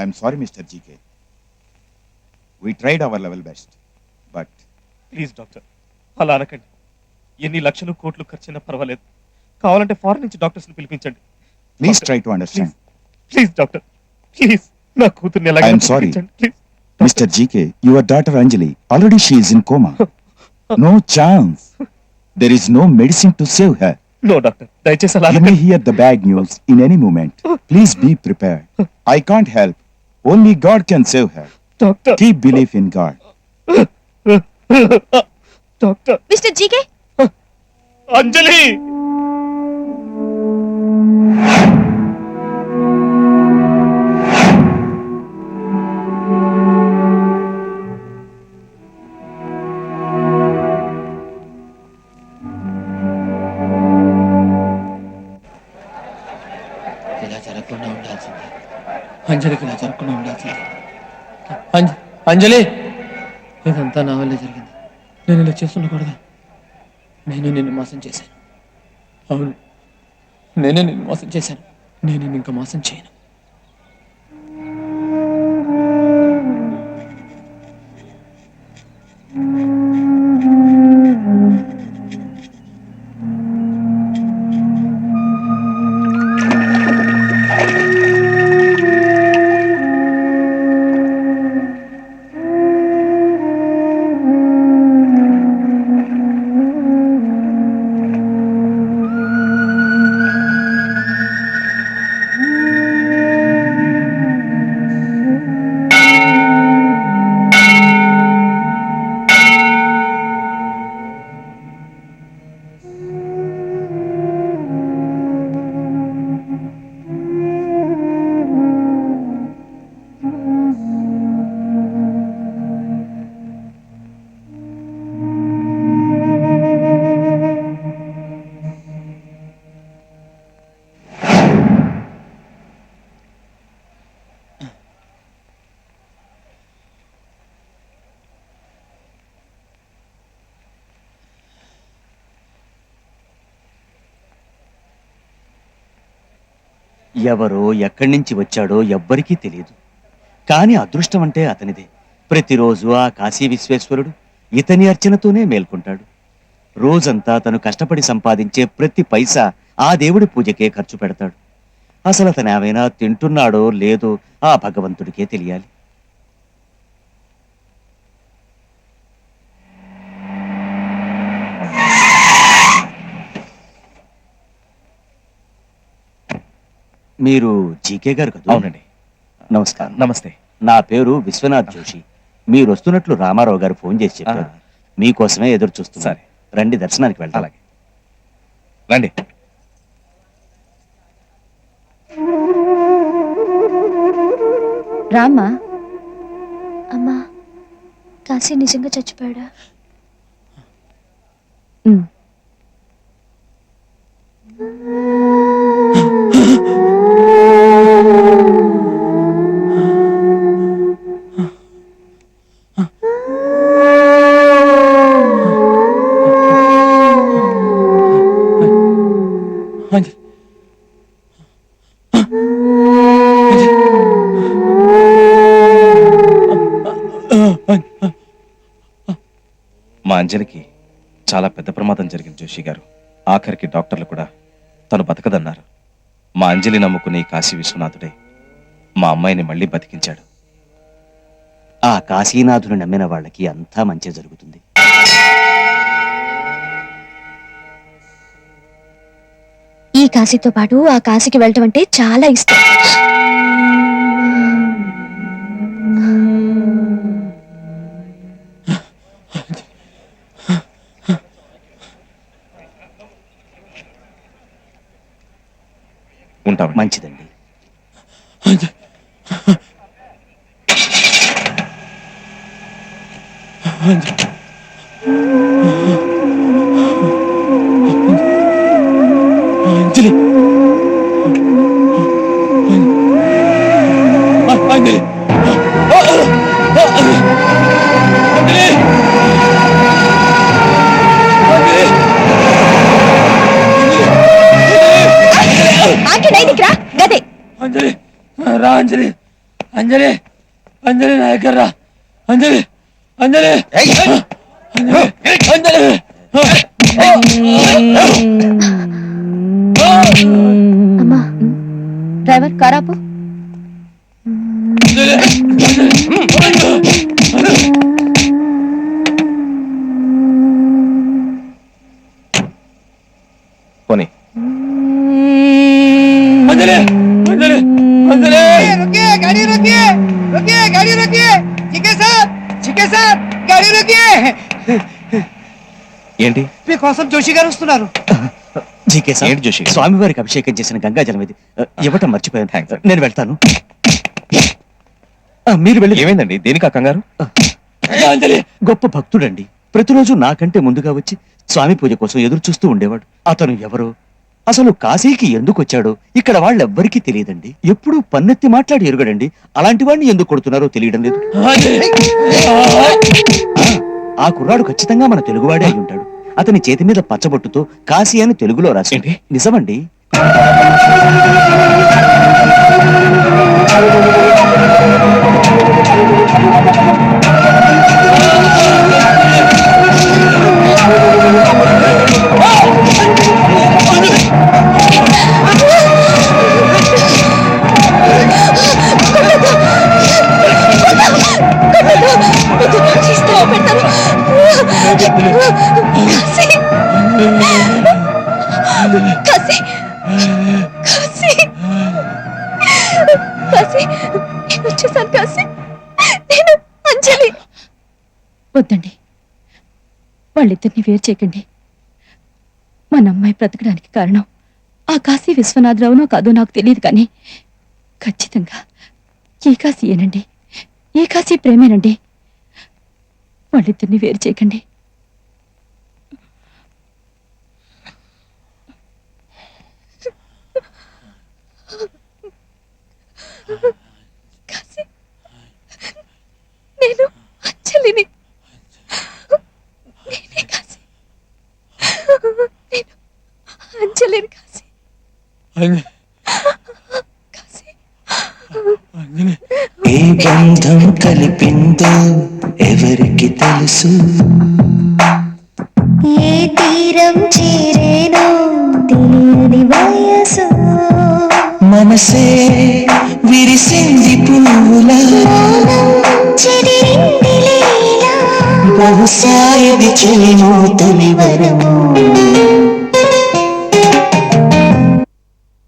I'm sorry mister GK. We tried our level best, but... please doctor, అలా అనకండి. ఎన్ని లక్షలు కోట్లు ఖర్చైనా పర్వాలేదు. కావాలంటే ఫారెన్ నుంచి డాక్టర్స్ని పిలిపించండి. Please try to understand. Please doctor, please నా కూతుర్ని I am sorry. Mr. GK, your daughter Anjali, already she is in coma. No chance. There is no medicine to save her. No doctor, దయచేసి అలా You may hear the bad news in any moment. Please be prepared. I can't help. Only God can save her. Doctor, Keep belief in God. Doctor. Mister GK, Anjali, ఇలా జరగకుండా ఉండాల్సింది. అంజలికి ఇలా జరగకుండా ఉండాల్సింది. అంజలి, ఇదంతా నా వల్లే జరిగింది. నేను ఇలా చేస్తుండకూడదు. నేను నిన్ను మోసం చేశాను. అవును, నేనే నిన్ను మోసం చేశాను. నేను నిన్ను ఇంకా మోసం చేయను. ఎవరో ఎక్కడి నుంచి వచ్చాడో ఎవ్వరికీ తెలియదు. కాని అదృష్టం అంటే అతనిదే. ప్రతిరోజు ఆ కాశీ విశ్వేశ్వరుడు ఇతని అర్చనతోనే మేల్కొంటాడు. రోజంతా తను కష్టపడి సంపాదించే ప్రతి పైసా ఆ దేవుడి పూజకే ఖర్చు పెడతాడు. అసలు అతను ఏమైనా తింటున్నాడో లేదో ఆ భగవంతుడికే తెలియాలి. మీరు జీకే గారు కదా? అవునండి. నమస్కారం. నమస్తే. నా పేరు విశ్వనాథ్ జోషి. మీరు వస్తున్నట్లు రామారావు గారు ఫోన్ చేసి చెప్పారు. మీకోసమే ఎదురు చూస్తున్నారు. సరే, రండి, దర్శనానికి వెళ్దాం. అలాగే రండి. రామ్మా. అమ్మా, కాశీ నిజంగా చచ్చిపోయాడా? మా అంజలికి చాలా పెద్ద ప్రమాదం జరిగింది జోషి గారు. ఆఖరికి డాక్టర్లు కూడా తను బతకదన్నారు. మా అంజలి నమ్ముకుని కాశీ విశ్వనాథుడే మా అమ్మాయిని మళ్ళీ బతికించాడు. ఆ కాశీనాథుని నమ్మిన వాళ్ళకి అంతా మంచి జరుగుతుంది. ఈ కాశీతో పాటు ఆ కాశీకి వెళ్ళటం అంటే చాలా ఇష్టం. ఉంటాం. మంచిదండి. అంజలి, అంజలి, అంజలి, రా అంజలి, అంజలి అంజలి నా దగ్గర రా. అంజలి అంజలి అంజలి అమ్మా డ్రైవర్ కారాపు. పోనీ अंजलि अंजलि अंजलि रुकिए गाड़ी रुकिए रुकिए गाड़ी रुकिए जीके साहब गाड़ी रुकिए ఏంటి మీకోసం జోషి గారు వస్తున్నారు. జీకే సార్, ఏంటి జోషి? స్వామివారికి అభిషేకం చేసిన గంగాజలం ఇది. ఇవ్వటం మర్చిపోయాను. థాంక్స్. నేను వెళ్తాను. మీరు వెళ్ళి. ఏమైందండి? దేనికి ఆ కంగారు? अंजलि గొప్ప భక్తుడండి. ప్రతిరోజు నాకంటే ముందుగా వచ్చి స్వామి పూజ కోసం ఎదురు చూస్తూ ఉండేవాడు. అతను ఎవరో, అసలు కాశీకి ఎందుకు వచ్చాడో ఇక్కడ వాళ్ళెవ్వరికీ తెలియదండి. ఎప్పుడూ పన్నెత్తి మాట్లాడి ఎరుగడండి. అలాంటి వాడిని ఎందుకు కొడుతున్నారో తెలియడం లేదు. ఆ కుర్రాడు ఖచ్చితంగా మన తెలుగువాడే అయి ఉంటాడు. అతని చేతి మీద పచ్చబొట్టుతో కాశీ అని తెలుగులో రాసి. ఏంటి? నిజమండి. కాశీ కాశీ కాశీ నేను వచ్చేసాను. కాశీ నేను అంజలి. వద్దండి, వాళ్ళిద్దరిని వేరు చేయకండి. మన అమ్మాయి బ్రతకడానికి కారణం ఆ కాశీ విశ్వనాథరావునో కాదో నాకు తెలియదు, కానీ ఖచ్చితంగా ఈ కాశీయేనండి. ఈ కాశీ ప్రేమేనండి. వాళ్ళిద్దరిని వేరు చేయకండి. కాశీ, నేను అంజలిని. నేనే కాశీ, నేను అంజలిని. కాశీ కాశీ अंजलि ఏ బంధం కలిపిందో ఎవరికి తెలుసు, ఏ తీరం చేరేనో తెలియని వయసు, మనసే విరిసింది పువ్వులా, చెదిరింది లీలా, బహుశా ఇది చెలిమో తొలి వరము.